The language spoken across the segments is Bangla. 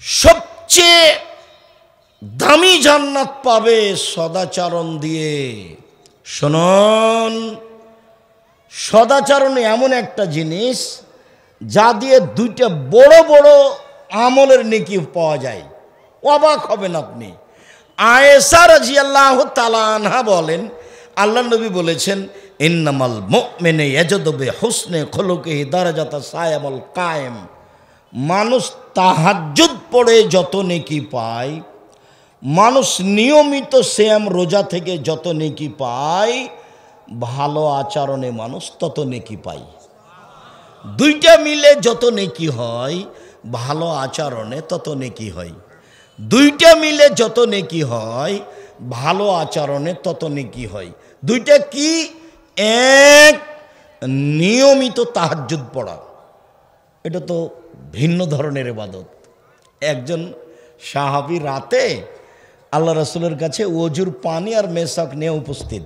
সবচেয়ে দামি জান্নাত পাবে সদাচরণ দিয়ে। শুনুন, সদাচরণ এমন একটা জিনিস যা দিয়ে দুইটা বড় বড় আমলের নেকি পাওয়া যায়। অবাক হবেন আপনি। আয়েশা রাদিয়াল্লাহু তাআলা আনহা বলেন, আল্লাহ নবী বলেছেন, ইন্নামাল মুমিনু ইয়াজদু বিহুসনি খুলুকিহি দারাজাতা সায়ামুল কায়েম। মানুষ তাহাজ্জুদ পড়ে যত নেকি পায়, মানুষ নিয়মিত সিয়াম রোজা থেকে যত নেকি পায়, ভালো আচরণে মানুষ তত নেকি পায়। দুইটা মিলে যত নেকি হয়, ভালো আচরণে তত নেকি হয়। দুইটা মিলে যত নেকি হয়, ভালো আচরণে তত নেকি হয়। দুইটা কি? এক, নিয়মিত তাহাজ্জুদ পড়া, এটা তো ভিন্ন ধরনের ইবাদত। একজন সাহাবী রাতে আল্লাহ রাসূলের কাছে ওযুর পানি আর মেশক নিয়ে উপস্থিত।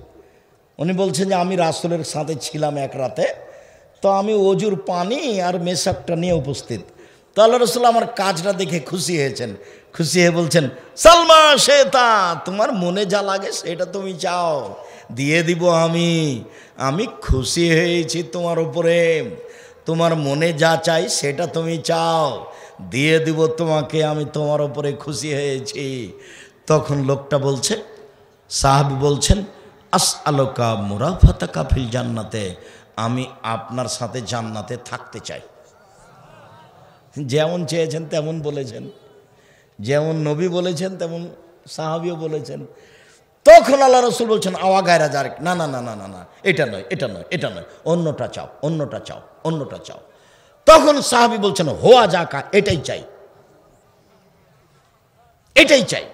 উনি বলছেন যে আমি রাসূলের সাথে ছিলাম এক রাতে, তো আমি ওযুর পানি আর মেশকটা নিয়ে উপস্থিত। তো আল্লাহ রাসূল আমার কাজটা দেখে খুশি হয়েছেন। খুশি হয়ে বলছেন, সালমা শেতা, তোমার মনে যা লাগে সেটা তুমি চাও, দিয়ে দিব আমি খুশি হয়েছি তোমার উপরে। তোমার মনে যা চাই সেটা তুমি চাও, দিয়ে দিব তোমাকে, আমি তোমার উপরে খুশি হয়েছি। তখন লোকটা বলছে, সাহাবী বলছেন, আসআলুকা মুরাফাতাকা ফিল জান্নাতে, আমি আপনার সাথে জান্নাতে থাকতে চাই। যেমন চেয়েছেন তেমন বলেছেন, যেমন নবী বলেছেন তেমন সাহাবীও বলেছেন। তখন আল্লাহ রাসূল বলছেন, আওয়া গায়রা জারিক, না না না না না না, এটা নয়, এটা নয়, এটা নয়, অন্যটা চাও, অন্যটা চাও, অন্যটা চাও। তখন সাহাবী বলছেন, হোয়া জাকা, এটাই চাই, এটাই চাই।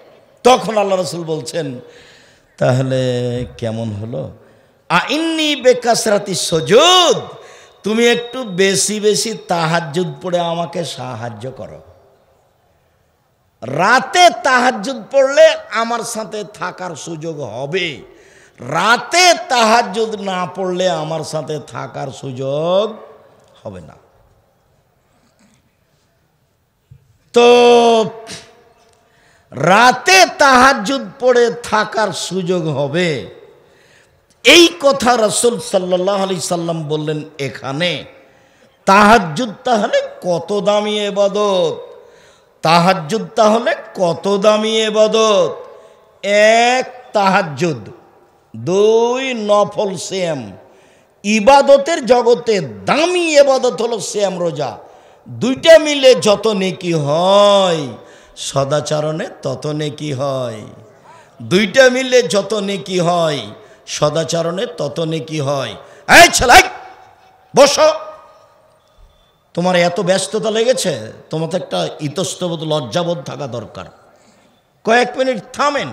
তখন আল্লাহ রাসূল বলছেন, তাহলে কেমন হলো? আইন্নি বেকাসরাতি সুজুদ, তুমি একটু বেশি বেশি তাহাজ্জুদ পড়ে আমাকে সাহায্য করো। রাতে তাহাজ্জুদ পড়লে আমার সাথে থাকার সুযোগ হবে, রাতে তাহাজ্জুদ না পড়লে আমার সাথে থাকার সুযোগ হবে না। তো রাতে তাহাজ্জুদ পড়ে থাকার সুযোগ হবে, এই কথা রাসূল সাল্লাল্লাহু আলাইহি সাল্লাম বললেন। এখানে তাহাজ্জুদ তাহলে কত দামি ইবাদত, তাহাজ্জুদ তাহলে কত দামি ইবাদত। এক, তাহাজ্জুদ। দুই, নফল সিয়াম। ইবাদতের জগতে দামি ইবাদত হলো সিয়াম রোজা। দুইটা মিলে যত নেকি হয়, সদাচরণে তত নেকি হয়। দুইটা মিলে যত নেকি হয়, সদাচরণে তত নেকি হয়। এই ছেলে, বসো। তোমার এত ব্যস্ততা লেগেছে, তোমার তো একটা ইতস্তবোধ, লজ্জাবোধ থাকা দরকার। কয়েক মিনিট থামেন।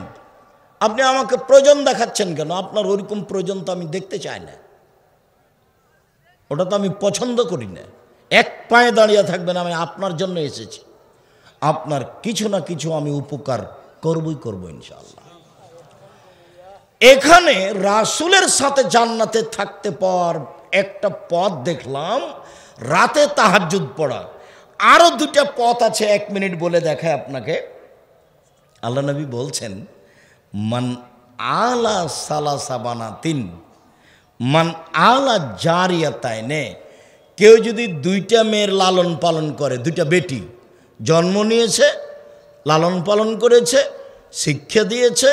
আপনি আমাকে প্রয়োজন দেখাচ্ছেন কেন? আপনার ওইরকম প্রয়োজন তো আমি দেখতে চাই না, ওটা তো আমি পছন্দ করি না। এক পায়ে দাঁড়িয়ে থাকবেন, আমি আপনার জন্য এসেছি, আপনার কিছু না কিছু আমি উপকার করবই করব ইনশাআল্লাহ। এখানে রাসূলের সাথে জান্নাতে থাকতে পাওয়ার একটা পথ দেখলাম, রাতে তাহাজ্জুদ পড়া। আরো দুটা পথ আছে, 1 মিনিট বলে দেখায় আপনাকে। আল্লাহ নবী বলছেন, মান আলা সালাসা বানাতিন, মান আলা জারিয়াতাইনে, কেউ যদি দুইটা মেয়ের লালন পালন করে, দুইটা বেটি জন্ম নিয়েছে, লালন পালন করেছে, শিক্ষা দিয়েছে,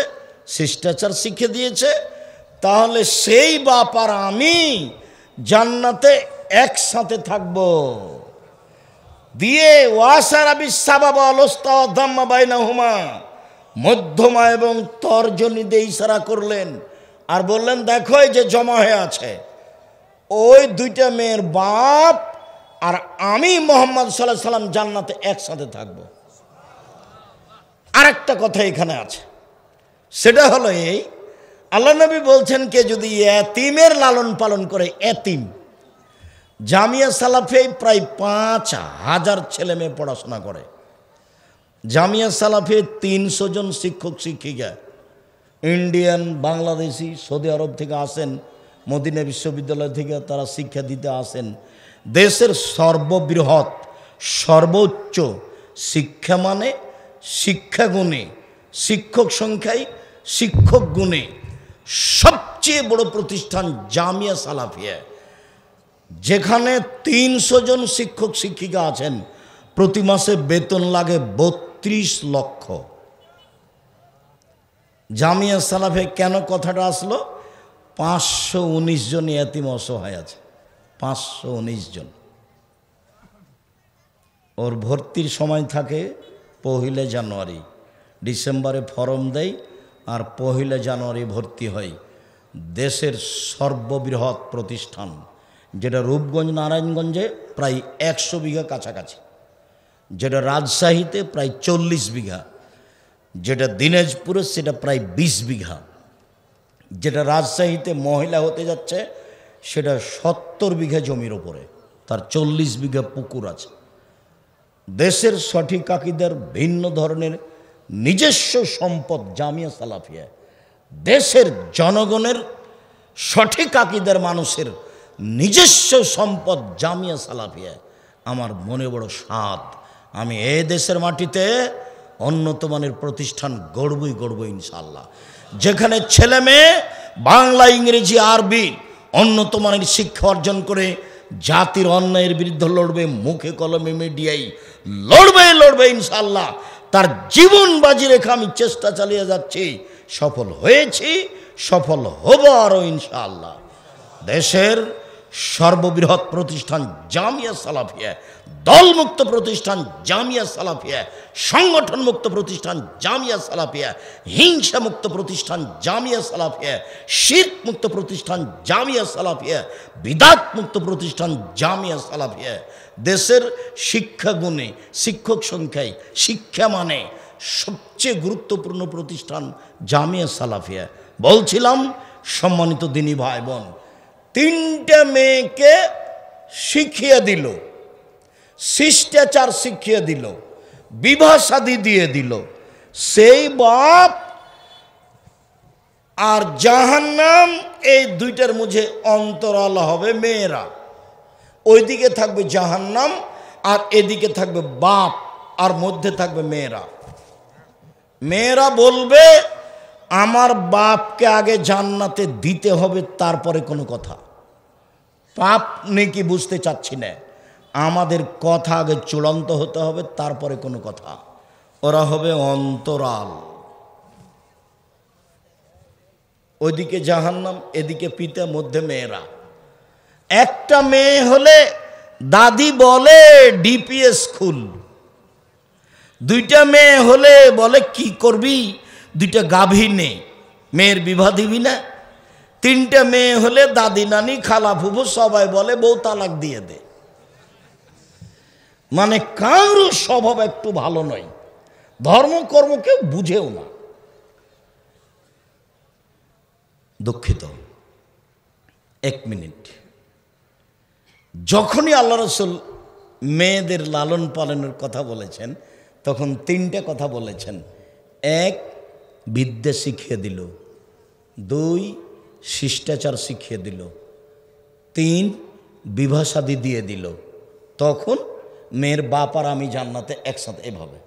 শিষ্টাচার শিক্ষা দিয়েছে, তাহলে সেই বাপ আর আমি জান্নাতে একসাথে থাকব। দিয়ে ওয়াসারাবি সাবাবা আলস্তা দাম্মা বাইনাহুমা, মধ্যমা এবং তর্জনী দিয়ে ইশারা করলেন আর বললেন, দেখো এই যে জমা হয়ে আছে, ওই দুইটা মেয়ের বাপ আর আমি মুহাম্মদ সাল্লাল্লাহু আলাইহি সাল্লাম জান্নাতে একসাথে থাকব। আরেকটা কথা এখানে আছে, সেটা হলো এই, আল্লাহ নবী বলছেন, কে যদি এতিমের লালন পালন করে, এতিম, জামিয়া সালাফিয়ায় প্রায় 5000 ছেলে মেয়ে পড়াশোনা করে। জামিয়া সালাফিয়ায় 300 জন শিক্ষক শিক্ষিকা, ইন্ডিয়ান, বাংলাদেশি, সৌদি আরব থেকে আসেন, মদিনা বিশ্ববিদ্যালয় থেকে তারা শিক্ষা দিতে আসেন। দেশের সর্ববৃহৎ, সর্বোচ্চ শিক্ষা মানে শিক্ষা গুণে, শিক্ষক সংখ্যায়, শিক্ষক গুণে সবচেয়ে বড় প্রতিষ্ঠান জামিয়া সালাফিয়া, যেখানে 300 জন শিক্ষক শিক্ষিকা আছেন, প্রতি মাসে বেতন লাগে 32 লক্ষ। জামিয়া সালাফিয়া কেন কথাটা আসলো? 519 জন এতিম অসহায় আছে, 519 জন। ওর ভর্তির সময় থাকে 1 জানুয়ারি, ডিসেম্বরে ফর্ম দেয় আর 1 জানুয়ারি ভর্তি হয়। দেশের সর্ববৃহৎ প্রতিষ্ঠান, যেটা রূপগঞ্জ নারায়ণগঞ্জে প্রায় 100 বিঘা কাছাকাছি, যেটা রাজশাহীতে প্রায় 40 বিঘা, যেটা দিনাজপুরে সেটা প্রায় 20 বিঘা, যেটা রাজশাহীতে মহিলা হতে যাচ্ছে সেটা 70 বিঘা জমির ওপরে, তার 40 বিঘা পুকুর আছে। দেশের সঠিক আকীদার ভিন্ন ধরনের নিজস্ব সম্পদ জামিয়া সালাফিয়া, দেশের জনগণের সঠিক আকীদার মানুষের নিজস্ব সম্পদ জামিয়া সালাফিয়া। আমার মনে বড় স্বাদ, আমি এই দেশের মাটিতে উন্নত মানের প্রতিষ্ঠান গড়বই গড়ব ইনশাআল্লাহ, যেখানে ছেলে মেয়ে বাংলা, ইংরেজি, আরবি উন্নত মানের শিক্ষা অর্জন করে জাতির অন্যায়ের বিরুদ্ধে লড়বে, মুখে কলমে মিডিয়ায় লড়বে ইনশাআল্লাহ। তার জীবন বাজি রেখে আমি চেষ্টা চালিয়ে যাচ্ছি, সফল হয়েছি, সফল হব আরও ইনশাআল্লাহ। দেশের সর্ববৃহৎ প্রতিষ্ঠান জামিয়া সালাফিয়া, দলমুক্ত প্রতিষ্ঠান জামিয়া সালাফিয়া, সংগঠন মুক্ত প্রতিষ্ঠান জামিয়া সালাফিয়া, হিংসা মুক্ত প্রতিষ্ঠান জামিয়া সালাফিয়া, শিরক মুক্ত প্রতিষ্ঠান জামিয়া সালাফিয়া, বিদাত মুক্ত প্রতিষ্ঠান জামিয়া সালাফিয়া। দেশের শিক্ষা গুণে, শিক্ষক সংখ্যায়, শিক্ষা মানে সবচেয়ে গুরুত্বপূর্ণ প্রতিষ্ঠান জামিয়া সালাফিয়া। বলছিলাম সম্মানিত দিনী ভাই বোন, 3টে মেয়েকে শিখিয়ে দিল, শিষ্টাচার শিখিয়ে দিল, বিবাহ শাদী দিয়ে দিল। সেই বাপ আর জাহান্নাম, এই দুইটার মধ্যে অন্তরাল হবে মেয়েরা। ওইদিকে থাকবে জাহান্নাম আর এদিকে থাকবে বাপ, আর মধ্যে থাকবে মেয়েরা। মেয়েরা বলবে আমার বাপকে আগে জান্নাতে দিতে হবে, তারপরে কোনো কথা। পাপ নেকি বুঝতে চাচ্ছি না, আমাদের কথা আগে চূড়ান্ত হতে হবে, তারপরে কোনো কথা। ওরা হবে অন্তরাল, ওইদিকে জাহান্নাম, এদিকে পিতা, মধ্যে মেয়েরা। একটা মেয়ে হলে দাদি বলে ডিপিএস খুল, 2টা মেয়ে হলে বলে কি করবি, 2টা গাভী নে, মেয়ের বিবাহ দিবি না। 3টে মেয়ে হলে দাদি নানি খালা ফুফু সবাই বলে বউ তালাক দিয়ে দে। মানে কারো স্বভাব একটু ভালো নয়, ধর্মকর্ম কেউ বুঝেও না। দুঃখিত, 1 মিনিট। যখনই আল্লাহ রাসূল মেয়েদের লালন পালনের কথা বলেছেন, তখন 3টে কথা বলেছেন। 1, বিদ্যা শিখিয়ে দিল, 2, শিষ্টাচার শিখিয়ে দিল, 3, বিবাহ শাদী দিয়ে দিল। তখন মেয়ের বাপ আর আমি জান্নাতে একসাথে, এভাবে।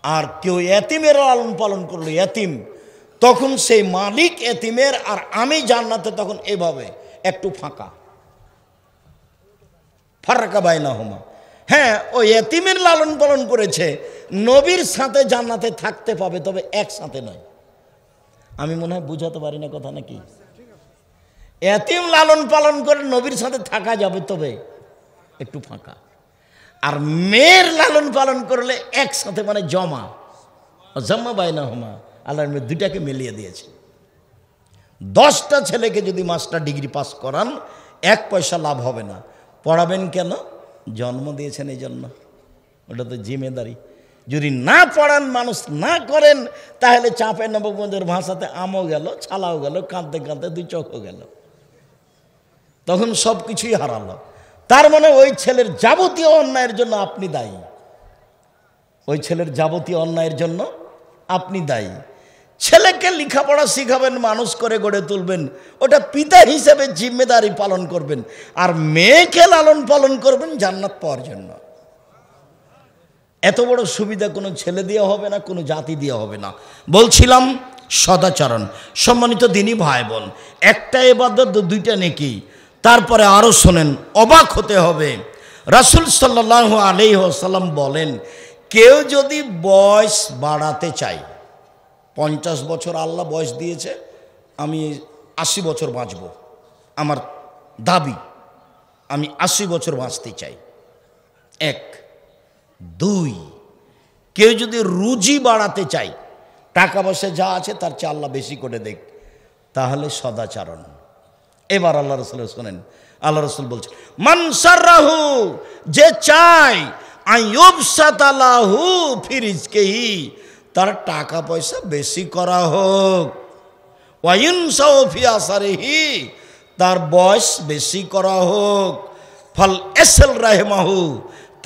আর কেউ এতিমের লালন পালন করলো, এতিম, তখন সেই মালিক এতিমের আর আমি জান্নাতে, তখন এভাবে একটু ফাঁকা, ফারাকা বাইনাহুমা। হ্যাঁ, ওই এতিমের লালন পালন করেছে, নবীর সাথে জান্নাতে থাকতে পাবে, তবে একসাথে নয়। আমি মনে হয় বুঝাতে পারি না কথা নাকি? এতিম লালন পালন করে নবীর সাথে থাকা যাবে, তবে একটু ফাঁকা। আর মেয়ের লালন পালন করলে একসাথে, মানে জমা বাইনাহুমা। আল্লাহ 2টাকে মিলিয়ে দিয়েছে। 10টা ছেলেকে যদি মাস্টার ডিগ্রি পাস করান, 1 পয়সা লাভ হবে না। পড়াবেন কেন? জন্ম দিয়েছেন এই জন্য, ওটা তো জিম্মেদারি। যদি না পড়ান, মানুষ না করেন, তাহলে চাপে নবগঞ্জের ভাষাতে আমও গেল, ছালাও গেল, কাঁদতে কাঁদতে 2 চোখও গেল, তখন সব কিছুই হারালো। তার মানে ওই ছেলের যাবতীয় অন্যায়ের জন্য আপনি দায়ী, ওই ছেলের যাবতীয় অন্যায়ের জন্য আপনি দায়ী। ছেলেকে লেখাপড়া শিখাবেন, মানুষ করে গড়ে তুলবেন, ওটা পিতা হিসেবে জিম্মেদারি পালন করবেন। আর মেয়েকে লালন পালন করবেন জান্নাত পাওয়ার জন্য। এত বড় সুবিধা কোনো ছেলে দিয়ে হবে না, কোনো জাতি দিয়ে হবে না। বলছিলাম সদাচরণ। সম্মানিত দিনী ভাই বোন, একটা ইবাদত দুইটা নেকি। তারপরে আরও শোনেন, অবাক হতে হবে। রাসূল সাল্লাল্লাহু আলাইহি ওয়াসাল্লাম বলেন, কেউ যদি বয়স বাড়াতে চায়, 50 বছর আল্লাহ বয়স দিয়েছে, আমি 80 বছর বাঁচব, আমার দাবি, আমি 80 বছর বাঁচতে চাই। 1 2, কেউ যদি রুজি বাড়াতে চায়, টাকা পয়সা যা আছে তার চেয়ে আল্লাহ বেশি করে দেখ, তাহলে সদাচরণ। এবার আল্লাহ রাসূল শোনেন, আল্লাহ রাসূল বলছেন, মান সাররাহু, যে চায় আইয়ুবসাতা লাহু ফি রিজকিহি, তার টাকা পয়সা বেশি করা হোক, ওয়া ইনসাউ ফি আসারিহি, তার বয়স বেশি করা হোক, ফল এসেল রাহমাহু,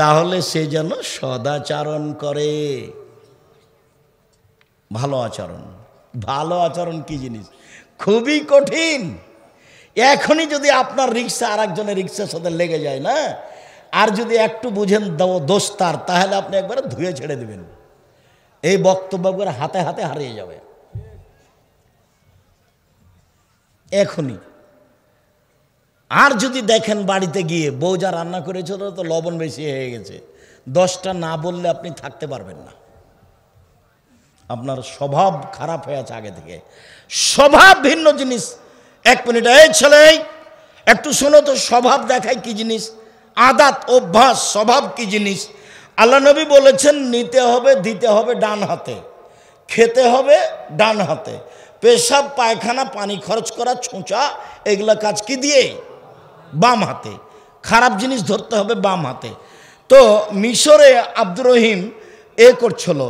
তাহলে সে যেন সদাচরণ করে। ভালো আচরণ, ভালো আচরণ কি জিনিস, খুবই কঠিন। এখনই যদি আপনার রিক্সা আর একজনের রিক্সার সাথে লেগে যায় না, আর যদি একটু বুঝেন দোষ তার, তাহলে আপনি একবারে ধুয়ে ছেড়ে দেবেন, এই বক্তব্য একবার হাতে হাতে হারিয়ে যাবে এখনই। আর যদি দেখেন বাড়িতে গিয়ে বউ যা রান্না করেছিল তো লবণ বেশি হয়ে গেছে, 10টা না বললে আপনি থাকতে পারবেন না। আপনার স্বভাব খারাপ হয়ে আছে আগে থেকে। স্বভাব ভিন্ন জিনিস। 1 মিনিট, এই ছেলে একটু শোনো তো, স্বভাব দেখায় কি জিনিস, আদাত অভ্যাস, স্বভাব কি জিনিস। আল্লাহ নবী বলেছেন, নিতে হবে দিতে হবে ডান হাতে, খেতে হবে ডান হাতে, পেশাব পায়খানা পানি খরচ করা ছোঁচা এগুলা কাজ কি দিয়ে, বাম হাতে, খারাপ জিনিস ধরতে হবে বাম হাতে। তো মিশরে আব্দুর রহিম করছিল,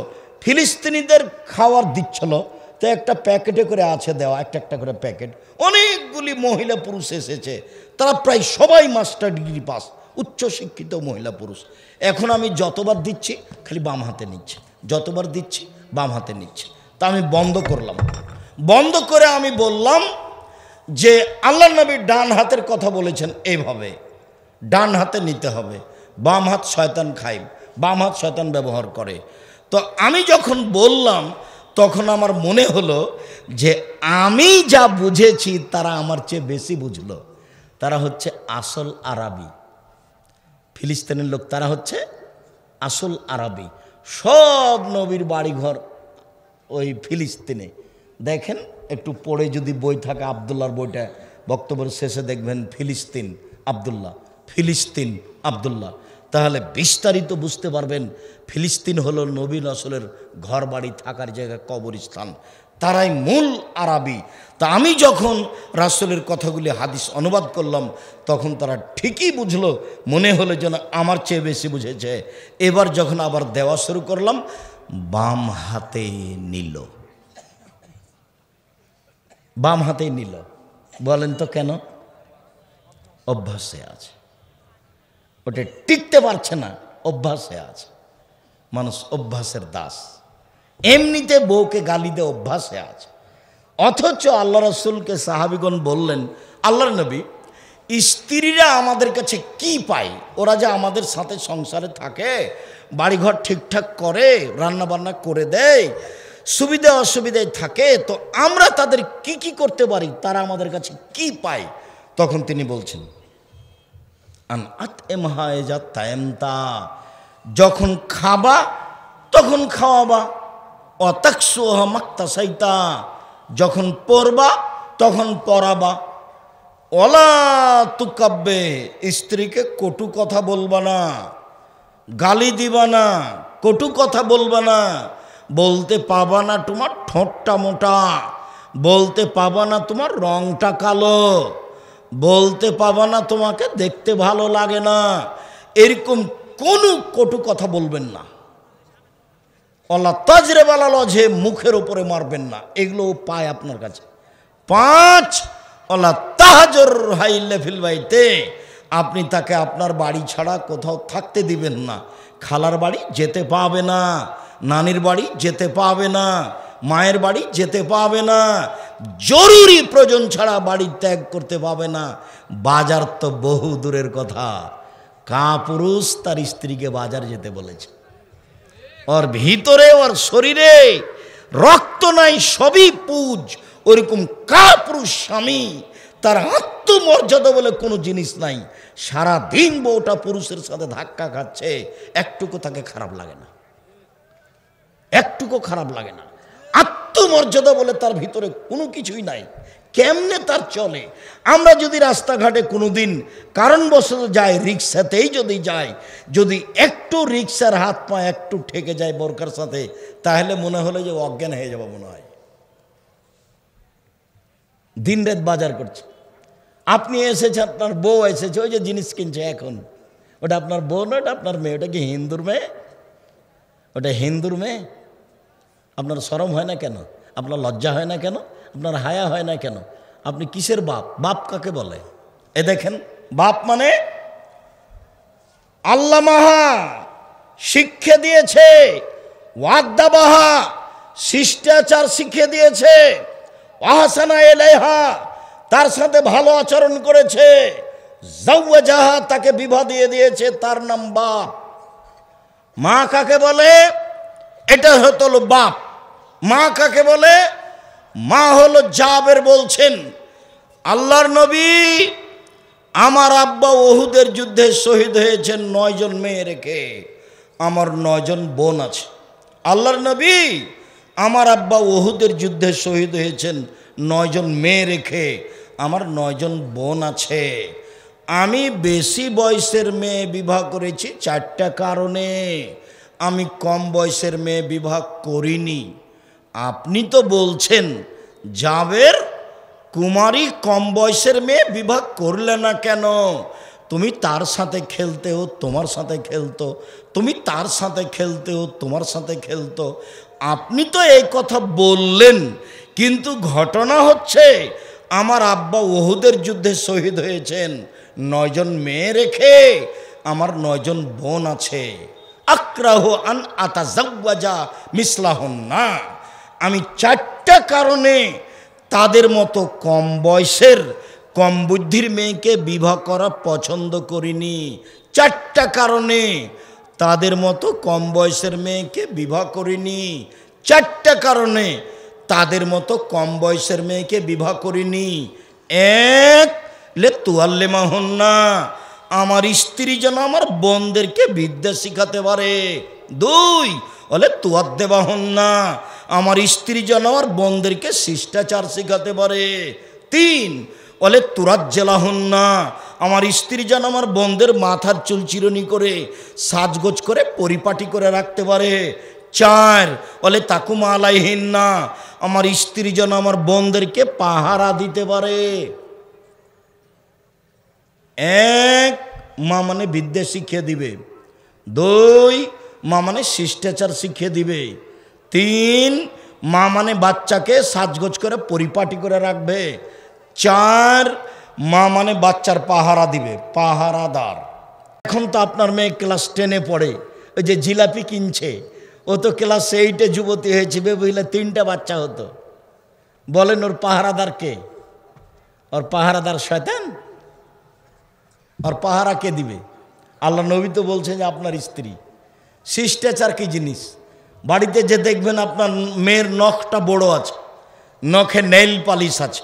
ফিলিস্তিনিদের খাওয়ার দিচ্ছিল, তো একটা প্যাকেটে করে আছে দেওয়া, একটা একটা করে প্যাকেট, অনেকগুলি মহিলা পুরুষ এসেছে, তারা প্রায় সবাই মাস্টার ডিগ্রি পাস, উচ্চশিক্ষিত মহিলা পুরুষ। এখন আমি যতবার দিচ্ছি খালি বাম হাতে নিচ্ছে, যতবার দিচ্ছি বাম হাতে নিচ্ছে। তা আমি বন্ধ করলাম, বন্ধ করে আমি বললাম যে আল্লাহ নবী ডান হাতের কথা বলেছেন এইভাবে, ডান হাতে নিতে হবে, বাম হাত শয়তান খায়, বাম হাত শয়তান ব্যবহার করে। তো আমি যখন বললাম তখন আমার মনে হলো যে আমি যা বুঝেছি তারা আমার চেয়ে বেশি বুঝলো। তারা হচ্ছে আসল আরবি, ফিলিস্তিনের লোক, তারা হচ্ছে আসল আরবি। সব নবীর বাড়িঘর ওই ফিলিস্তিনে। দেখেন একটু পড়ে যদি বই থাকে, আবদুল্লাহর বইটা, বক্তব্যের শেষে দেখবেন ফিলিস্তিন আবদুল্লাহ, ফিলিস্তিন আবদুল্লাহ, তাহলে বিস্তারিত বুঝতে পারবেন ফিলিস্তিন হলো নবী রাসূলের ঘর বাড়ি থাকার জায়গা, কবরস্থান, তারাই মূল আরবি। তা আমি যখন রাসূলের কথাগুলি হাদিস অনুবাদ করলাম তখন তারা ঠিকই বুঝলো, মনে হলো যেন আমার চেয়ে বেশি বুঝেছে। এবার যখন আবার দেওয়া শুরু করলাম, বাম হাতে নিল, বাম হাতে নিল। বলেন তো কেন? অভ্যাসে আছে, ওটা টিকতে পারছে না, অভ্যাসে আছে। মানুষ অভ্যাসের দাস, এমনিতে বউকে গালি দিয়ে অভ্যাসে আছে। অথচ আল্লাহ রাসূলকে সাহাবীগণ বললেন, আল্লাহর নবী, স্ত্রীরা আমাদের কাছে কি পায়? ওরা যে আমাদের সাথে সংসারে থাকে, বাড়িঘর ঠিকঠাক করে, রান্না বান্না করে দেয়, সুবিধা অসুবিধায় থাকে, তো আমরা তাদের কি কি করতে পারি, তারা আমাদের কাছে কি পায়? তখন তিনি বলছেন, যখন খাবা তখন খাওয়াবা, অতাকসুহা মাক্তাসাইতা, যখন পড়বা তখন পড়াবা, ওলা তুকাব্বে, স্ত্রীকে কটু কথা বলবা না, গালি দিবা না, কটু কথা বলবা না, বলতে পাবা না তোমার ঠোঁটটা মোটা, বলতে পাবা না তোমার রংটা কালো, বলতে পাবা না তোমাকে দেখতে ভালো লাগে না, এরকম কোনো কটু কথা বলবেন না। অলা তাজরে বালা লজে, মুখের ওপরে মারবেন না, এগুলো পায় আপনার কাছে। 5, অলা তাহাজর হাইলে ফিল বাইতে, আপনি তাকে আপনার বাড়ি ছাড়া কোথাও থাকতে দিবেন না। খালার বাড়ি যেতে পাবে না, নানির বাড়ি যেতে পাবে না, মায়ের বাড়ি যেতে পাবে না, জরুরি প্রয়োজন ছাড়া বাড়ি ত্যাগ করতে পাবে না। বাজার তো বহু দূরের কথা, পুরুষ তার স্ত্রীকে বাজার যেতে বলেছে, ওর ভিতরে ওর শরীরে রক্ত নাই, সবই পুজ। ওরকম কাপুরুষ স্বামী, তার আত্মমর্যাদা বলে কোনো জিনিস নাই। সারা দিন বউটা পুরুষের সাথে ধাক্কা খাচ্ছে, একটুকু তাকে খারাপ লাগে না, একটুকু খারাপ লাগে না। আত্মমর্যাদা বলে তার ভিতরে কোনো কিছুই নাই। কেমনে তার চলে? আমরা যদি রাস্তাঘাটে কোনো দিন কারণবশত যাই, রিক্সাতেই যদি যাই, যদি একটু রিক্সার হাত পা একটু ঠেকে যায় বোরকার সাথে, তাহলে মনে হলো যে অজ্ঞান হয়ে যাবো মনে হয়। দিন রাত বাজার করছে, আপনি এসেছে, আপনার বউ এসেছে, ওই যে জিনিস কিনছে এখন, ওটা আপনার বউ না, ওটা আপনার মেয়ে। ওটা কি হিন্দুর মেয়ে? ওটা হিন্দুর মেয়ে। আপনার শরম হয় না কেন? আপনার লজ্জা হয় না কেন? আপনার হায়া হয় না কেন? আপনি কিসের বাপ? বাপ কাকে বলে? এ দেখেন, বাপ মানে আল্লাহ মাহা শিক্ষা দিয়েছে, ওয়াদ্দা বাহা শিষ্টাচার শিখিয়ে দিয়েছে, ওয়াহসানা ইলাইহা তার সাথে ভালো আচরণ করেছে, জাওয়াজাহা তাকে বিবাহ দিয়ে দিয়েছে, তার নাম বাপ। মা কাকে বলে? এটা হলো বাপ। মা কাকে বলে? মা হলো জাবের বলছেন, আল্লাহর নবী আমার আব্বা ওহুদের যুদ্ধে শহীদ হয়েছেন 9 জন মেয়ে রেখে, আমার 9 জন বোন আছে। আল্লাহর নবী আমার আব্বা ওহুদের যুদ্ধে শহীদ হয়েছেন 9 জন মেয়ে রেখে, আমার 9 জন বোন আছে। আমি বেশি বয়সের মেয়ে বিবাহ করেছি 4টা কারণে, আমি কম বয়সের মেয়ে বিবাহ করিনি। আপনি তো বলছেন জাবের কুমারী কম বয়সের মেয়ে বিবাহ করলে না কেন? তুমি তার সাথে খেলতে ও তোমার সাথে খেলতো, তুমি তার সাথে খেলতে ও তোমার সাথে খেলতো। আপনি তো এই কথা বললেন, কিন্তু ঘটনা হচ্ছে আমার আব্বা ওহুদের যুদ্ধে শহীদ হয়েছেন 9 জন মেয়ে রেখে, আমার 9 জন বোন আছে। আক্রাহু আন আতাজাওয়াজা মিসলাহুন্না, আমি 4টা কারণে তাদের মতো কম বয়সের কম বুদ্ধির মেয়েকে বিবাহ করা পছন্দ করিনি। 4টা কারণে তাদের মতো কম বয়সের মেয়েকে বিবাহ করিনি। 4টা কারণে তাদের মতো কম বয়সের মেয়েকে বিবাহ করিনি। 1 লে তুয়াল্লিমাহুন্না, আমার স্ত্রী যেন আমার বোনদেরকে বিদ্যা শিখাতে পারে। 2 বলে তুয়াদ্দেবাহুন্না, আমার স্ত্রী যেন আমার বোনদেরকে শিষ্টাচার শিখাতে পারে। 3 বলে তুরাজ্জেলাহুন্না, আমার স্ত্রী যেন আমার বোনদের মাথার চুল চিরুনি করে সাজগোজ করে পরিপাটি করে রাখতে পারে। 4 বলে তাকুমা আলাইহিন্না, আমার স্ত্রী যেন আমার বোনদেরকে পাহারা দিতে পারে। 1 মা মানে বিদ্যা শিখিয়ে দিবে, 2 মা মানে শিষ্টাচার শিখিয়ে দিবে, 3 মা মানে বাচ্চাকে সাজগোজ করে পরিপাটি করে রাখবে, 4 মা মানে বাচ্চার পাহারা দিবে, পাহারাদার। এখন তো আপনার মেয়ে ক্লাস 10-এ পড়ে, ওই যে জিলাপি কিনছে, ও তো ক্লাস 8-এ যুবতী হয়েছে, বুঝলে 3টা বাচ্চা হতো। বলেন ওর পাহারাদার কে? ওর পাহারাদার শয়তান। আর পাহারা কে দিবে? আল্লাহ নবী তো বলছে যে আপনার স্ত্রী। শিষ্টাচার কি জিনিস? বাড়িতে যে দেখবেন আপনার মেয়ের নখটা বড় আছে, নখে নেইল পালিশ আছে।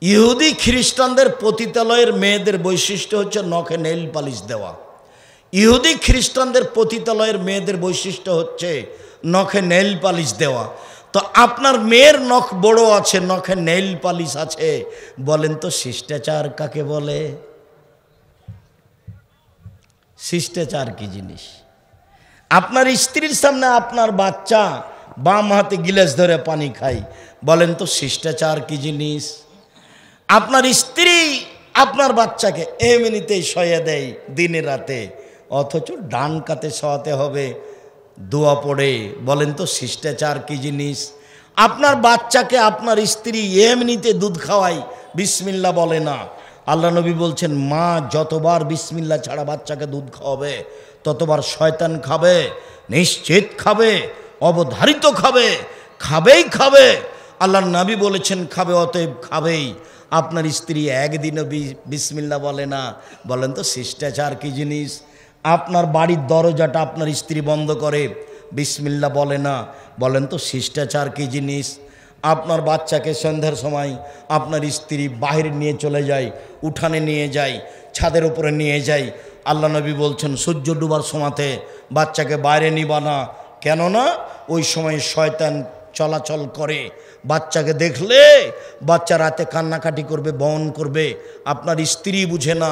ইহুদি খ্রিস্টানদের পতিতালয়ের মেয়েদের বৈশিষ্ট্য হচ্ছে নখে নেইল পালিশ দেওয়া। ইহুদি খ্রিস্টানদের পতিতালয়ের মেয়েদের বৈশিষ্ট্য হচ্ছে নখে নেইল পালিশ দেওয়া। তো আপনার মেয়ের নখ বড় আছে, নখে নেইল পালিশ আছে, বলেন তো শিষ্টাচার কাকে বলে? শিষ্টাচার কি জিনিস? আপনার স্ত্রীর সামনে আপনার বাচ্চা বাম হাতে গিলাস ধরে পানি খায়, বলেন তো শিষ্টাচার কি জিনিস? আপনার স্ত্রী আপনার বাচ্চাকে এমনিতেই শোয়া দেয় দিনে রাতে, অথচ ডান কাতে শোয়াতে হবে দোয়া পড়ে, বলেন তো শিষ্টাচার কি জিনিস? আপনার বাচ্চাকে আপনার স্ত্রী এমনিতে দুধ খাওয়ায়, বিসমিল্লাহ বলে না। আল্লাহ নবী বলছেন মা যতবার বিসমিল্লাহ ছাড়া বাচ্চাকে দুধ খাওয়াবে ততবার শয়তান খাবে, নিশ্চিত খাবে, অবধারিত খাবে, খাবেই খাবে। আল্লাহর নবী বলেছেন খাবে, অতএব খাবেই। আপনার স্ত্রী একদিনও বিসমিল্লাহ বলে না, বলেন তো শিষ্টাচার কি জিনিস? আপনার বাড়ির দরজাটা আপনার স্ত্রী বন্ধ করে, বিসমিল্লাহ বলে না। বলেন তো শিষ্টাচার কী জিনিস? আপনার বাচ্চাকে সন্ধ্যার সময় আপনার স্ত্রী বাহিরে নিয়ে চলে যায়, উঠানে নিয়ে যায়, ছাদের উপরে নিয়ে যায়। আল্লাহ নবী বলছেন সূর্য ডুবার সময়তে বাচ্চাকে বাইরে নিবা না। কেননা ওই সময় শয়তান চলাচল করে। বাচ্চাকে দেখলে বাচ্চা রাতে কান্নাকাটি করবে, বহন করবে, আপনার স্ত্রী বুঝে না।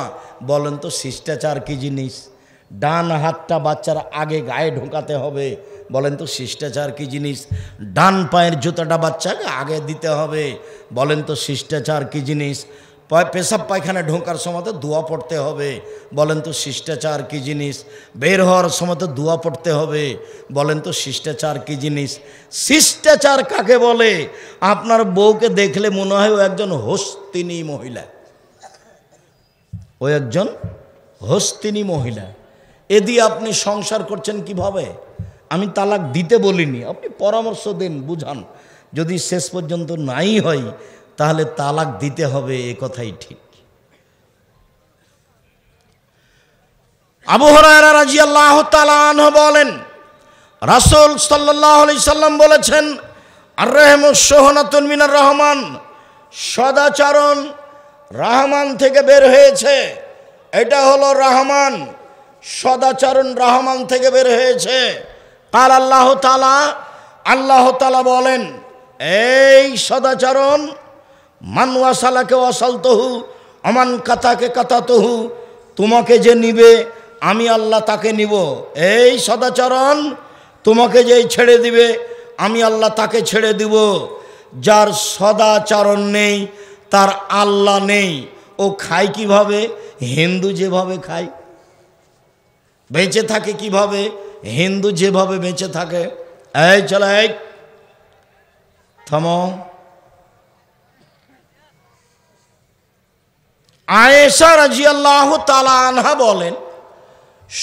বলেন তো শিষ্টাচার কী জিনিস? ডান হাতটা বাচ্চার আগে গায়ে ঢোকাতে হবে। বলেন তো শিষ্টাচার কী জিনিস? ডান পায়ের জুতাটা বাচ্চাকে আগে দিতে হবে। বলেন তো শিষ্টাচার কী জিনিস? পেশাব পায়খানা ঢোকার সময় তো দোয়া পড়তে হবে। বলেন তো শিষ্টাচার কী জিনিস? বের হওয়ার সময় তো দোয়া পড়তে হবে। বলেন তো শিষ্টাচার কী জিনিস? শিষ্টাচার কাকে বলে? আপনার বউকে দেখলে মনে হয় ও একজন হস্তিনী মহিলা, ও একজন হস্তিনী মহিলা। এ দিয়ে আপনি সংসার করছেন কিভাবে? আমি তালাক দিতে বলিনি, আপনি পরামর্শ দেন, বুঝান। যদি শেষ পর্যন্ত নাই হয় তাহলে তালাক দিতে হবে, এ কথাই ঠিক। আবু হুরায়রা রাদিয়াল্লাহু তাআলা আনহু বলেন, রাসূল সাল্লাল্লাহু আলাইহি সাল্লাম বলেছেন, আর-রাহমু শুহনাতুন মিনার রহমান, সদাচরণ রহমান থেকে বের হয়েছে। এটা হলো রহমান, সদাচরণ রহমান থেকে বের হয়েছে। কাল আল্লাহ তাআলা, আল্লাহ তাআলা বলেন, এই সদাচরণ, মান ওয়াসালাকে ওয়াসালতহু আমান কাতাকে কাতাতহু, তোমাকে যে নিবে আমি আল্লাহ তাকে নিব। এই সদাচরণ, তোমাকে যেই ছেড়ে দিবে আমি আল্লাহ তাকে ছেড়ে দিব। যার সদাচরণ নেই তার আল্লাহ নেই। ও খায় কিভাবে? হিন্দু যেভাবে খায়, বেঁচে থাকে কিভাবে? হিন্দু যেভাবে বেঁচে থাকে। এই চলো, এই থামো। আয়েশা রাদিয়াল্লাহু তাআলা আনহা বলেন,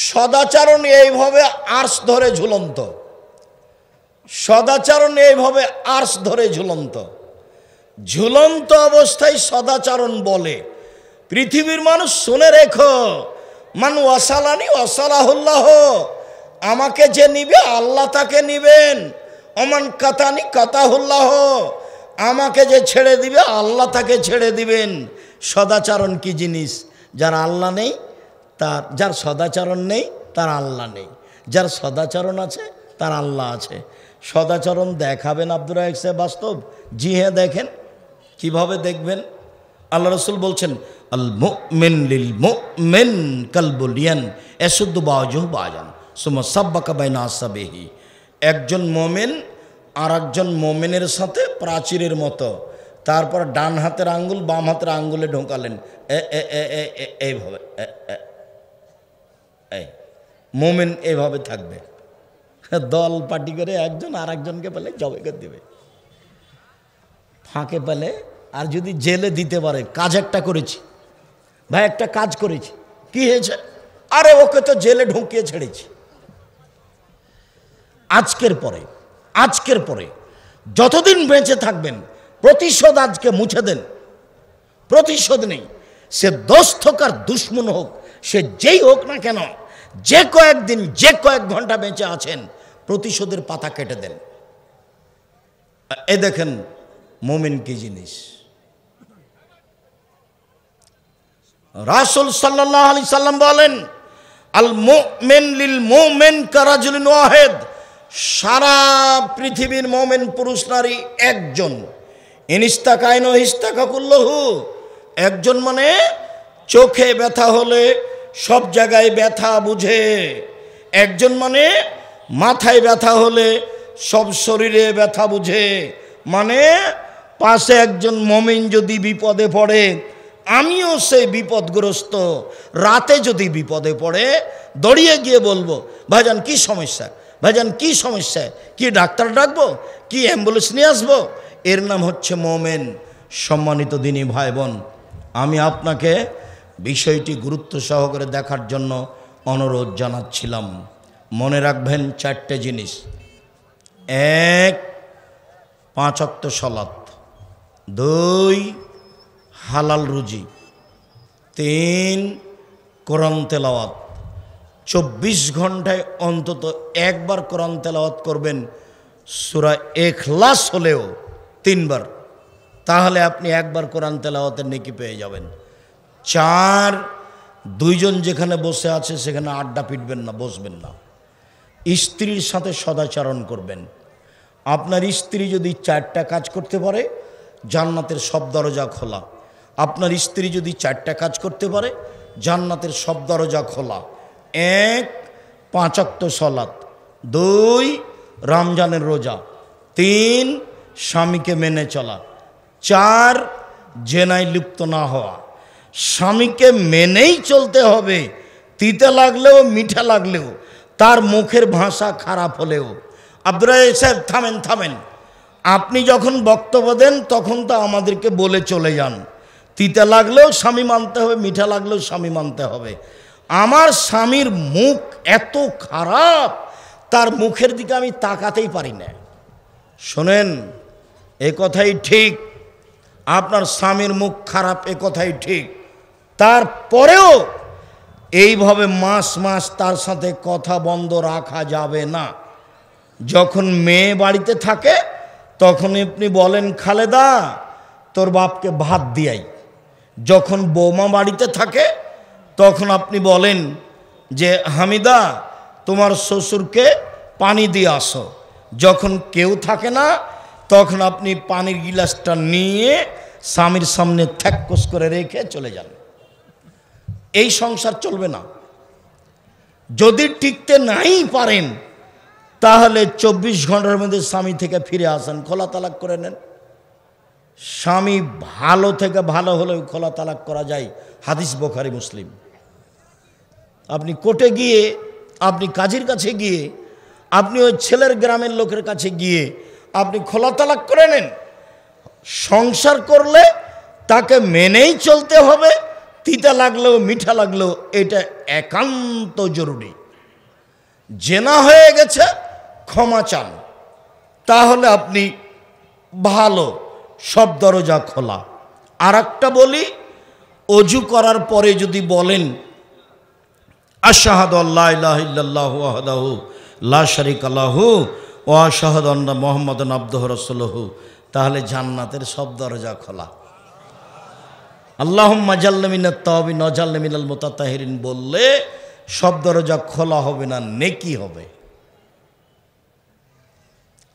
সদাচরণ এইভাবে আর্শ ধরে ঝুলন্ত, সদাচরণ এইভাবে আর্শ ধরে ঝুলন্ত, ঝুলন্ত অবস্থায় সদাচরণ বলে। পৃথিবীর মানুষ শুনে রেখো, মান ওয়াসালানি ওয়াসালাহুল্লাহ, আমাকে যে নিবে আল্লাহ তাকে নিবেন। অমান কাতানি কাতাহুল্লাহ, আমাকে যে ছেড়ে দিবে আল্লাহ তাকে ছেড়ে দিবেন। সদাচরণ কি জিনিস? যার আল্লাহ নেই তার, যার সদাচরণ নেই তার আল্লাহ নেই, যার সদাচরণ আছে তার আল্লাহ আছে। সদাচরণ দেখাবেন আব্দুর রাজ্জাক সাহেব বাস্তব? জি হ্যাঁ, দেখেন। কিভাবে দেখবেন? আল্লাহ রাসূল বলছেন, আল মুমিন লিল মুমিন কাল বুনিয়ান ইয়াসুদ্দু বাযুহু বাযান সুম্মা সাব্বাকা বাইনা আসসাবিহি। একজন মুমিন আর একজন মুমিনের সাথে প্রাচীরের মতো। তারপর ডান হাতের আঙ্গুল বাম হাতের আঙ্গুলে ঢোকালেন, এইভাবে। মুমিন এইভাবে থাকবে। দল পার্টি করে একজন আর একজনকে পেলে জবে করে দেবে, ফাঁকে পেলে। আর যদি জেলে দিতে পারে, কাজ একটা করেছি ভাই, একটা কাজ করেছি, কি হয়েছে? আরে ওকে তো জেলে ঢুকিয়ে ছেড়েছি। আজকের পরে যতদিন বেঁচে থাকবেন প্রতিশোধ আজকে মুছে দেন। প্রতিশোধ নেই, সে দোস্ত হোক আর দুশ্মন হোক, সে যেই হোক না কেন, যে কয়েকদিন যে কয়েক ঘন্টা বেঁচে আছেন প্রতিশোধের পাতা কেটে দেন। এ দেখেন মুমিন কি জিনিস। রাসূল সাল্লাল্লাহু আলাইহি সাল্লাম বলেন, আল মুমিন লিল মুমিন কারাজুলিন ওয়াহিদ, সারা পৃথিবীর মুমিন পুরুষ নারী একজন। ইনিস্তাকাইনো ইস্তাকাকুল্লাহু, একজন মানে চোখে ব্যথা হলে সব জায়গায় ব্যথা বুঝে। একজন মানে মাথায় ব্যথা হলে সব শরীরে ব্যথা বুঝে। মানে পাশে একজন মুমিন যদি বিপদে পড়ে, আমিও সেই বিপদগ্রস্ত। রাতে যদি বিপদে পড়ে দৌড়িয়ে গিয়ে বলবো, ভাইজান কি সমস্যা, ভাইজান কি সমস্যা, কি ডাক্তার ডাকবো, কি অ্যাম্বুলেন্স নিয়ে আসবো? এর নাম হচ্ছে মোমেন। সম্মানিত দিনী ভাই বোন, আমি আপনাকে বিষয়টি গুরুত্ব সহকারে দেখার জন্য অনুরোধ জানাচ্ছিলাম। মনে রাখবেন চারটে জিনিস: 1, 5 ওয়াক্ত সালাত, 2, হালাল রুজি, 3, কোরআন তেলাওয়াত, 24 ঘন্টায় অন্তত একবার কোরআন তেলাওয়াত করবেন, সূরা ইখলাস হলেও 3 বার, তাহলে আপনি একবার কোরআন তেলাওয়াতের নেকি পেয়ে যাবেন। 4, 2 জন যেখানে বসে আছে সেখানে আড্ডা পিটবেন না, বসবেন না। স্ত্রীর সাথে সদাচরণ করবেন। আপনার স্ত্রী যদি 4টা কাজ করতে পারে, জান্নাতের সব দরজা খোলা। আপনার স্ত্রী যদি 4টা কাজ করতে পারে, জান্নাতের সব দরজা খোলা। 1, 5 ওয়াক্ত সালাত, 2, রমজানের রোজা, 3, স্বামীকে মেনে চলা, 4, জেনায় লিপ্ত না হওয়া। স্বামীকে মেনেই চলতে হবে, তিতে লাগলেও মিঠা লাগলেও, তার মুখের ভাষা খারাপ হলেও। আব্দুর রাজ্জাক সাহেব থামেন, আপনি যখন বক্তব্য দেন তখন তো আমাদেরকে বলে চলে যান, তিতে লাগলেও স্বামী মানতে হবে, মিঠা লাগলেও স্বামী মানতে হবে। আমার স্বামীর মুখ এত খারাপ, তার মুখের দিকে আমি তাকাতেই পারি না। শোনেন, এ কথাই ঠিক, আপনার স্বামীর মুখ খারাপ, এ কথাই ঠিক। তারপরেও এইভাবে মাস মাস তার সাথে কথা বন্ধ রাখা যাবে না। যখন মেয়ে বাড়িতে থাকে তখন আপনি বলেন, খালেদা তোর বাপকে ভাত দিয়াই। যখন বৌমা বাড়িতে থাকে তখন আপনি বলেন যে হামিদা তোমার শ্বশুরকে পানি দিয়ে আসো। যখন কেউ থাকে না তখন আপনি পানির গিলাসটা নিয়ে স্বামীর সামনে থ্যাক্কস করে রেখে চলে যান। এই সংসার চলবে না। যদি টিকতে নাই পারেন তাহলে 24 ঘন্টার মধ্যে স্বামী থেকে ফিরে আসেন, খোলা তালাক করে নেন। স্বামী ভালো থেকে ভালো হলেও খোলা তালাক করা যায়, হাদিস বুখারী মুসলিম। আপনি কোর্টে গিয়ে, আপনি কাজীর কাছে গিয়ে, আপনি ওই ছেলের গ্রামের লোকের কাছে গিয়ে আপনি খোলা তালাক করে নেন। সংসার করলে তাকে মেনেই চলতে হবে, তিতা লাগলেও মিঠা লাগলেও, এটা একান্ত জরুরি। জেনা হয়ে গেছে, ক্ষমা চান, তাহলে আপনি ভালো, সব দরজা খোলা। আর একটা বলি, অজু করার পরে যদি বলেন আশহাদু আল্লা ইলাহা ইল্লাল্লাহু ওয়াহদাহু লা শারীকা লাহু ওয়া আশহাদু আন্না মুহাম্মাদান আবদুহু রাসূলুহু, তাহলে জান্নাতের সব দরজা খোলা। আল্লাহুম্মা জাল্লা মিনাত তাওবিন ওয়া জাল্লা মিনাল মুতাতাহিরিন বললে সব দরজা খোলা হবে না, নেকি হবে।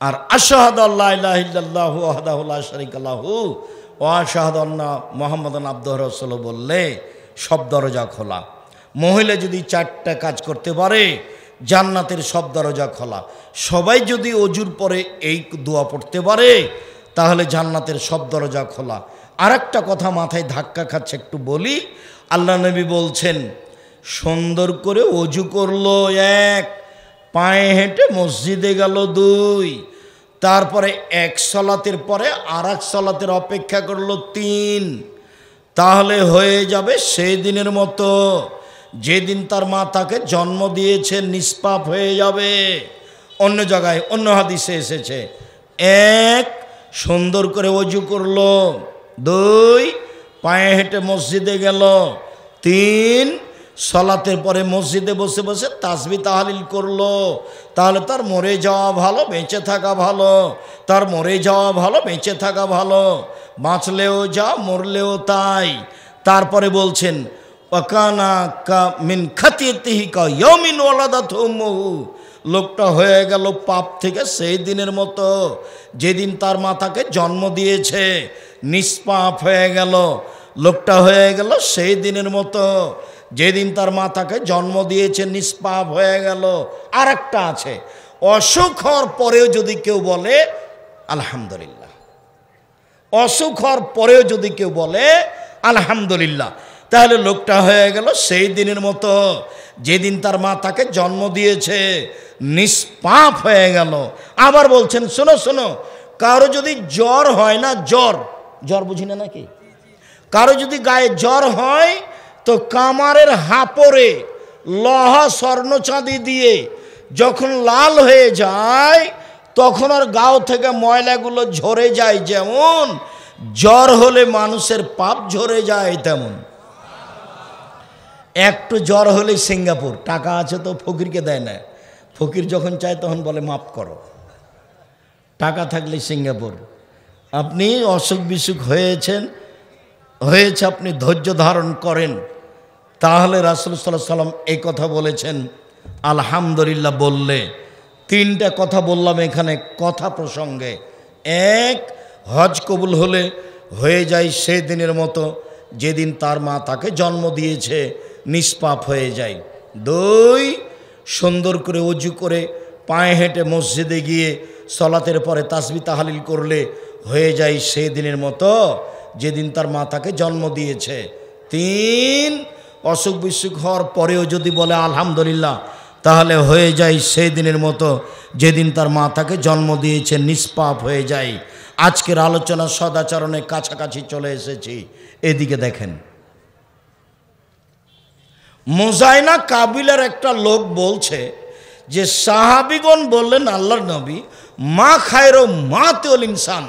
আর আশহাদু আল্লা ইলাহা ইল্লাল্লাহু ওয়াহদাহু লা শারীকা লাহু ওয়া আশহাদু আন্না মুহাম্মাদান আবদুহু রাসূলুহু বললে সব দরজা খোলা। মহিলা যদি 4টা কাজ করতে পারে, জান্নাতের সব দরজা খোলা। সবাই যদি অজুর পরে এই দোয়া পড়তে পারে তাহলে জান্নাতের সব দরজা খোলা। আর একটা কথা মাথায় ধাক্কা খাচ্ছে, একটু বলি। আল্লাহ নবী বলছেন, সুন্দর করে অজু করলো 1, পায়ে হেঁটে মসজিদে গেল 2, তারপরে 1 সালাতের পরে আর 1 সালাতের অপেক্ষা করলো 3, তাহলে হয়ে যাবে সেই দিনের মতো যেদিন তার মা তাকে জন্ম দিয়েছে, নিষ্পাপ হয়ে যাবে। অন্য জায়গায় অন্য হাদিসে এসেছে, 1 সুন্দর করে অজু করলো, 2 পায়ে হেঁটে মসজিদে গেল, 3 সালাতের পরে মসজিদে বসে বসে তাসবিহ তাহলিল করলো, তাহলে তার মরে যাওয়া ভালো, বেঁচে থাকা ভালো। তার মরে যাওয়া ভালো, বেঁচে থাকা ভালো, বাঁচলেও যা, মরলেও তাই। তারপরে বলছেন ওয়াকানা কা মিন খাতিয়াতিহি কা ইয়াউমিন ওয়ালাদাতহু উম্মুহু, লোকটা হয়ে গেল পাপ থেকে সেই দিনের মতো যেদিন তার মা তাকে জন্ম দিয়েছে, নিষ্পাপ হয়ে গেল। লোকটা হয়ে গেল সেই দিনের মতো যেদিন তার মা তাকে জন্ম দিয়েছে, নিষ্পাপ হয়ে গেল। আর একটা আছে, অসুখ হওয়ার পরেও যদি কেউ বলে আলহামদুলিল্লাহ, অসুখ হওয়ার পরেও যদি কেউ বলে আলহামদুলিল্লাহ, তাহলে লোকটা হয়ে গেল সেই দিনের মতো যেদিন তার মা তাকে জন্ম দিয়েছে, নিষ্পাপ হয়ে গেল। আবার বলছেন, শোনো শোনো, কারো যদি জ্বর হয় না, জ্বর বুঝি না নাকি, কারো যদি গায়ে জ্বর হয় তো কামারের হাপড়ে লোহা স্বর্ণ চাঁদি দিয়ে যখন লাল হয়ে যায় তখন আর গাও থেকে ময়লাগুলো ঝরে যায়। যেমন জ্বর হলে মানুষের পাপ ঝরে যায়, তেমন একটু জ্বর হলেই সিঙ্গাপুর, টাকা আছে তো ফকিরকে দেয় না, ফকির যখন চায় তখন বলে মাফ করো, টাকা থাকলে সিঙ্গাপুর। আপনি অসুখ বিসুখ হয়েছে আপনি ধৈর্য ধারণ করেন, তাহলে রাসূল সাল্লাল্লাহু আলাইহি সাল্লাম এই কথা বলেছেন আলহামদুলিল্লাহ বললে। তিনটা কথা বললাম এখানে কথা প্রসঙ্গে। এক, হজ কবুল হলে হয়ে যায় সেই দিনের মতো যেদিন তার মা তাকে জন্ম দিয়েছে, নিষ্পাপ হয়ে যায়। দুই, সুন্দর করে ওযু করে পায়ে হেঁটে মসজিদে গিয়ে সলাতের পরে তাসবিহ তাহলিল করলে হয়ে যায় সেই দিনের মতো যেদিন তার মা তাকে জন্ম দিয়েছে। তিন, অসুখ বিসুখ হওয়ার পরেও যদি বলে আলহামদুলিল্লাহ, তাহলে হয়ে যায় সেই দিনের মতো যেদিন তার মা তাকে জন্ম দিয়েছে, নিষ্পাপ হয়ে যায়। আজকের আলোচনা সদাচরণের কাছাকাছি চলে এসেছি। এদিকে দেখেন, মুজাইনা কাবিলার একটা লোক বলছে যে সাহাবিগণ বললেন আল্লাহর নবী, মা খায়রো মা তেল ইনসান,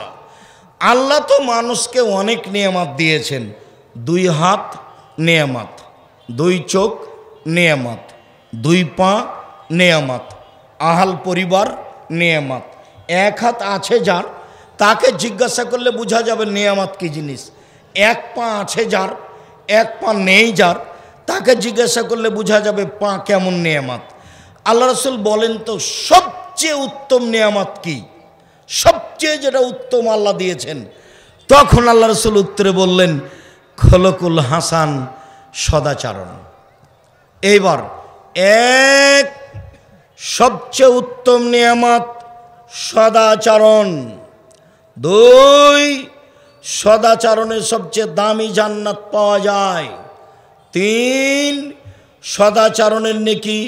আল্লাহ তো মানুষকে অনেক নিয়ামত দিয়েছেন। 2 হাত নিয়ামত, 2 চোখ নিয়ামত, 2 পা নিয়ামত, আহাল পরিবার নিয়ামত। 1 হাত আছে যার, তাকে জিজ্ঞাসা করলে বোঝা যাবে নিয়ামত কি জিনিস। 1 পা আছে যার, 1 পা নেই যার, তাকে জিজ্ঞাসা করলে বোঝা যাবে পা কেমন নিয়ামত। আল্লাহ রাসূল বলেন তো সবচেয়ে উত্তম নিয়ামত কি, সবচেয়ে যেটা উত্তম আল্লাহ দিয়েছেন। তখন আল্লাহ রাসূল উত্তরে বললেন খলকুল হাসান, সদাচরণ। এইবার এক, সবচেয়ে উত্তম নিয়ামত সদাচরণ। 2, সদাচরণে সবচেয়ে দামি জান্নাত পাওয়া যায়। 3, সদাচরণের নেকি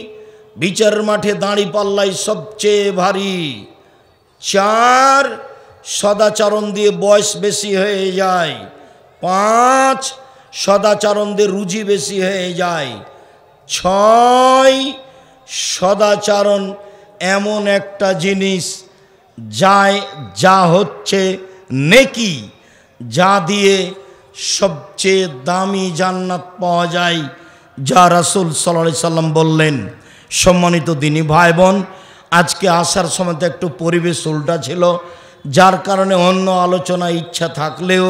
বিচারের মাঠে দাঁড়িপাল্লায় সবচেয়ে ভারী। 4, সদাচরণ দিয়ে বয়স বেশি হয়ে যায়। 5, সদাচরণ দিয়ে রুজি বেশি হয়ে যায়। 6, সদাচরণ এমন একটা জিনিস যা হচ্ছে নেকি, যা দিয়ে সবচেয়ে দামি জান্নাত পাওয়া যায়, যা রাসূল সাল্লাল্লাহু আলাইহি সাল্লাম বললেন। সম্মানিত দিনী ভাই বোন, আজকে আসার সময় তো একটু পরিবেশ উল্টা ছিল, যার কারণে অন্য আলোচনা ইচ্ছা থাকলেও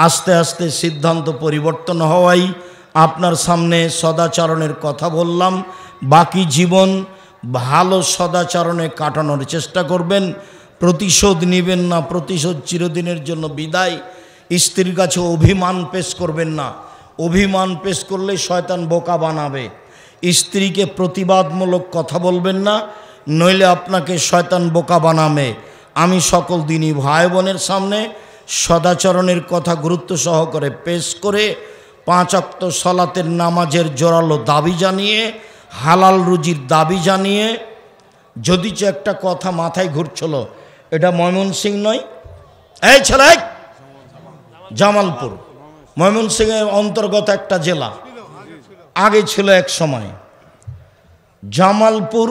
আস্তে আস্তে সিদ্ধান্ত পরিবর্তন হওয়াই আপনার সামনে সদাচরণের কথা বললাম। বাকি জীবন ভালো সদাচরণে কাটানোর চেষ্টা করবেন, প্রতিশোধ নেবেন না, প্রতিশোধ চিরদিনের জন্য বিদায়। স্ত্রীর কাছে অভিমান পেশ করবেন না, অভিমান পেশ করলে শয়তান বোকা বানাবে। স্ত্রীকে প্রতিবাদমূলক কথা বলবেন না, নইলে আপনাকে শয়তান বোকা বানাবে। আমি সকল দিনী ভাই বোনের সামনে সদাচরণের কথা গুরুত্ব সহকারে পেশ করে 5 ওয়াক্ত সালাতের নামাজের জোরালো দাবি জানিয়ে, হালাল রুজির দাবি জানিয়ে, যদি একটা কথা মাথায় ঘুরছিল, এটা ময়মনসিংহ নয়, এই ছেলে, জামালপুর ময়মনসিংহের অন্তর্গত একটা জেলা, আগে ছিল এক সময়। জামালপুর,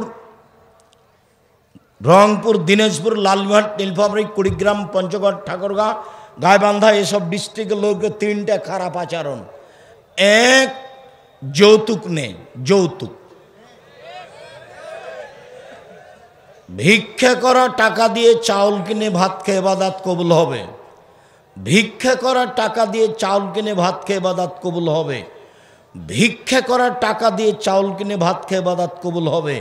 রংপুর, দিনাজপুর, লালমোহন, নীলফামারী, কুড়িগ্রাম, পঞ্চগড়, ঠাকুরগাঁও, গাইবান্ধা এসব ডিস্ট্রিক্টের লোকের 3টা খারাপ আচরণ। 1, যৌতুক নেই, যৌতুক। ভিক্ষা করা টাকা দিয়ে চাউল কিনে ভাত খেয়ে ইবাদত কবুল হবে। ভিক্ষা করা টাকা দিয়ে চাউল কিনে ভাত খেয়ে ইবাদত কবুল হবে। ভিক্ষা করার টাকা দিয়ে চাউল কিনে ভাত খেয়ে ইবাদত কবুল হবে।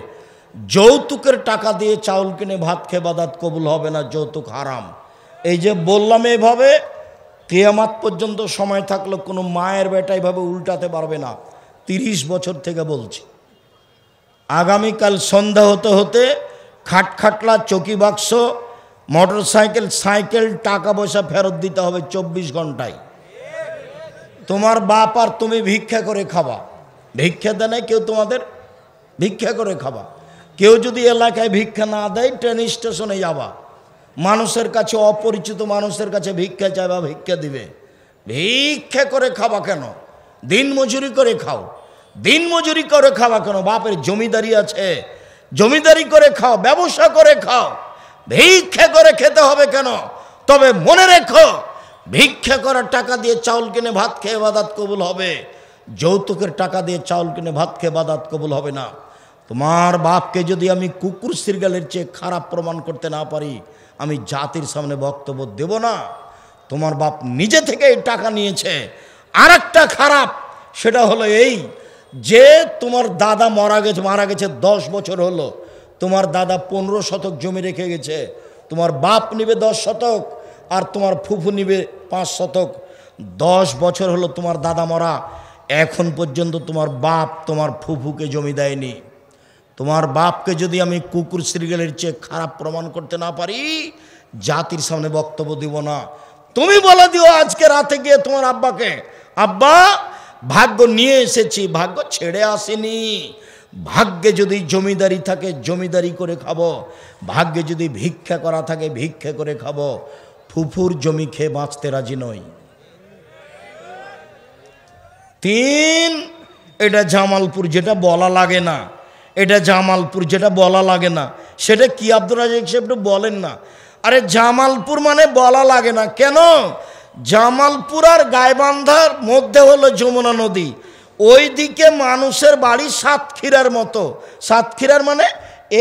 যৌতুকের টাকা দিয়ে চাউল কিনে ভাত খেয়ে ইবাদত কবুল হবে না, যৌতুক হারাম। এই যে বললাম, এইভাবে কিয়ামত পর্যন্ত সময় থাকলে কোনো মায়ের বেটা এইভাবে উল্টাতে পারবে না। 30 বছর থেকে বলছি। আগামীকাল সন্ধ্যা হতে হতে খাটখাটলা, চকি বাক্স, মোটর সাইকেল, সাইকেল, টাকা পয়সা ফেরত দিতে হবে 24 ঘন্টায়। তোমার বাপ আর তুমি ভিক্ষা করে খাবা। ভিক্ষা দেয় না কেউ তোমাদের, ভিক্ষা করে খাবা। কেউ যদি এলাকায় ভিক্ষা না দেয়, ট্রেন স্টেশনে যাবা, মানুষের কাছে, অপরিচিত মানুষের কাছে ভিক্ষা চাইবা, ভিক্ষা দিবে। ভিক্ষা করে খাবা কেন? দিন মজুরি করে খাও। দিন মজুরি করে খাওয়া কেন? বাপের জমিদারি আছে, জমিদারি করে খাও, ব্যবসা করে খাও। ভিক্ষা করে খেতে হবে কেন? তবে মনে রেখো, ভিক্ষা করার টাকা দিয়ে চাউল কিনে ভাত খেয়ে ইবাদত কবুল হবে। যৌতুকের টাকা দিয়ে চাউল কিনে ভাত খেয়ে বাদাত কবুল হবে না। তোমার বাপকে যদি আমি কুকুর সিরগালের চেয়ে খারাপ প্রমাণ করতে না পারি, আমি জাতির সামনে বক্তব্য দেব না। তোমার বাপ নিজে থেকে এই টাকা নিয়েছে। আর একটা খারাপ, সেটা হলো এই যে তোমার দাদা মারা গেছে 10 বছর হলো, তোমার দাদা 15 শতক জমি রেখে গেছে, তোমার বাপ নিবে 10 শতক আর তোমার ফুফু নিবে 5 শতক। 10 বছর হলো তোমার দাদা মরা, এখন পর্যন্ত তোমার বাপ তোমার ফুফুকে জমি দেয়নি। তোমার বাপকে যদি আমি কুকুর সিরিয়ালের চেয়ে খারাপ প্রমাণ করতে না পারি, জাতির সামনে বক্তব্য দিব না। তুমি বলে দিও আজকে রাতে গিয়ে তোমার আব্বাকে, আব্বা ভাগ্য নিয়ে এসেছি, ভাগ্য ছেড়ে আসেনি। ভাগ্যে যদি জমিদারি থাকে জমিদারি করে খাবো, ভাগ্যে যদি ভিক্ষা করা থাকে ভিক্ষা করে খাবো। ফুফুর জমি খেয়ে বাঁচতে রাজি নই। 3, এটা জামালপুর, যেটা বলা লাগে না, এটা জামালপুর যেটা বলা লাগে না, সেটা কি আব্দুর রাজ্জাক সাহেব একটু বলেন না। আরে জামালপুর মানে বলা লাগে না কেন? জামালপুর আর গাইবান্ধার মধ্যে হলো যমুনা নদী, ওই দিকে মানুষের বাড়ি সাতক্ষীরার মতো। সাতক্ষীরার মানে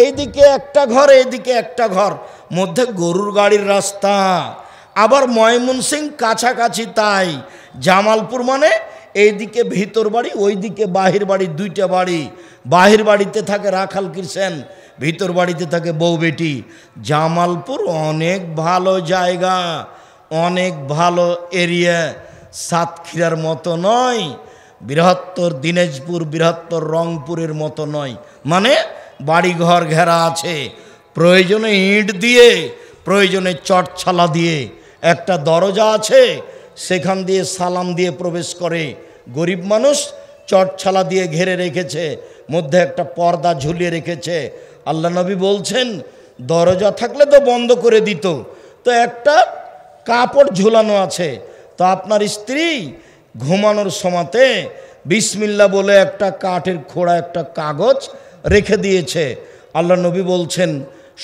এইদিকে একটা ঘর এইদিকে একটা ঘর, মধ্যে গরুর গাড়ির রাস্তা। আবার ময়মনসিংহ কাছাকাছি, তাই জামালপুর মানে এইদিকে ভিতর বাড়ি ওইদিকে বাহির বাড়ি, 2টা বাড়ি। বাহির বাড়িতে থাকে রাখাল কিষেন, ভিতর বাড়িতে থাকে বউ বেটি। জামালপুর অনেক ভালো জায়গা, অনেক ভালো এরিয়া, সাতক্ষীরার মতো নয়, বৃহত্তর দিনাজপুর বৃহত্তর রংপুরের মতো নয়। মানে বাড়িঘর ঘেরা আছে, প্রয়োজনে ইট দিয়ে প্রয়োজনে চটছালা দিয়ে, একটা দরজা আছে সেখান দিয়ে সালাম দিয়ে প্রবেশ করে। গরিব মানুষ চটছালা দিয়ে ঘেরে রেখেছে, মধ্যে একটা পর্দা ঝুলিয়ে রেখেছে। আল্লাহ নবী বলছেন দরজা থাকলে তো বন্ধ করে দিত, তো একটা কাপড় ঝুলানো আছে। তো আপনার স্ত্রী ঘুমানোর সময়তে বিসমিল্লাহ বলে একটা কাঠের খোড়া একটা কাগজ রেখে দিয়েছে। আল্লাহ নবী বলছেন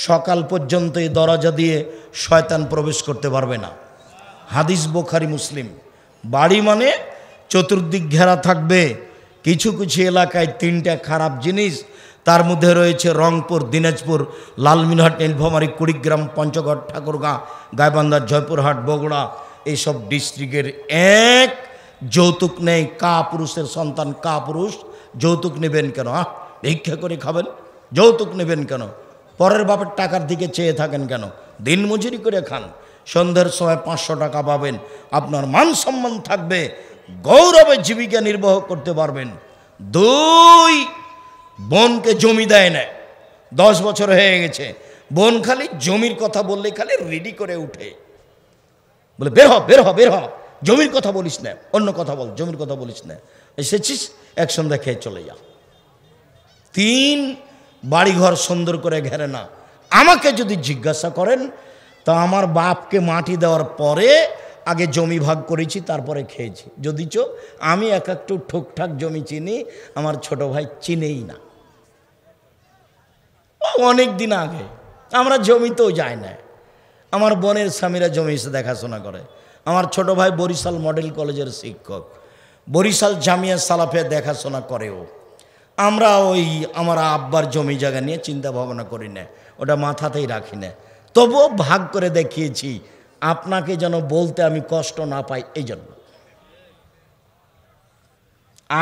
সকাল পর্যন্ত এই দরজা দিয়ে শয়তান প্রবেশ করতে পারবে না। হাদিস বুখারী মুসলিম। বাড়ি মানে চতুর্দিক ঘেরা থাকবে। কিছু কিছু এলাকায় 3টা খারাপ জিনিস, তার মধ্যে রয়েছে রংপুর, দিনাজপুর, লালমিনহাট, নীলফামারী, কুড়িগ্রাম, পঞ্চগড়, ঠাকুরগাঁ, গাইবান্ধা, জয়পুরহাট, বগুড়া, এইসব ডিস্ট্রিক্টের এক যৌতুক নেই। পুরুষের সন্তান পুরুষ, যৌতুক নেবেন কেন? ভিক্ষা করে খাবেন, যৌতুক নেবেন কেন? পরের বাপের টাকার দিকে চেয়ে থাকেন কেন? দিন মজুরি করে খান, সন্ধ্যার সময় 500 টাকা পাবেন, আপনার মান সম্মান থাকবে, গৌরবে জীবিকা নির্বাহ করতে পারবেন। 2, বোনকে জমি দেয় না, 10 বছর হয়ে গেছে। বোন খালি জমির কথা বললে খালি রেডি করে উঠে, বলে বের হ বের হ বের হ, জমির কথা বলিস না, অন্য কথা বল, জমির কথা বলিস না, এসেছিস এক সন্ধ্যা খেয়ে চলে যা। 3, বাড়িঘর সুন্দর করে ঘেরে না। আমাকে যদি জিজ্ঞাসা করেন তা আমার বাপকে মাটি দেওয়ার পরে আগে জমি ভাগ করেছি, তারপরে খেয়েছি। যদিচ আমি একটু ঠুকঠাক জমি চিনি, আমার ছোট ভাই চিনেই না। অনেক দিন আগে আমরা জমিতেও যাই না, আমার বোনের স্বামীরা জমি এসে দেখাশোনা করে। আমার ছোট ভাই বরিশাল মডেল কলেজের শিক্ষক, বরিশাল জামিয়া সালাফে দেখাশোনা করেও। আমরা ওই আমার আব্বার জমি জায়গা নিয়ে চিন্তা ভাবনা করি না, ওটা মাথাতেই রাখি না। তবুও ভাগ করে দেখিয়েছি, আপনাকে যেন বলতে আমি কষ্ট না পাই, এই জন্য।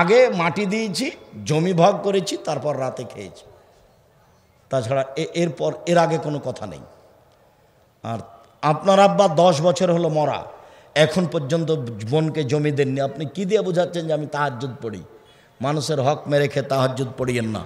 আগে মাটি দিয়েছি, জমি ভাগ করেছি, তারপর রাতে খেয়েছি। তাছাড়া এর আগে কোনো কথা নেই। আর আপনার আব্বা 10 বছর হলো মরা, এখন পর্যন্ত বোনকে জমি দেননি। আপনি কি দিয়ে বোঝাচ্ছেন যে আমি তাহাজ্জুদ পড়ি? মানুষের হক মেরে খেয়ে তাহাজ্জুদ পড়িয়েন না।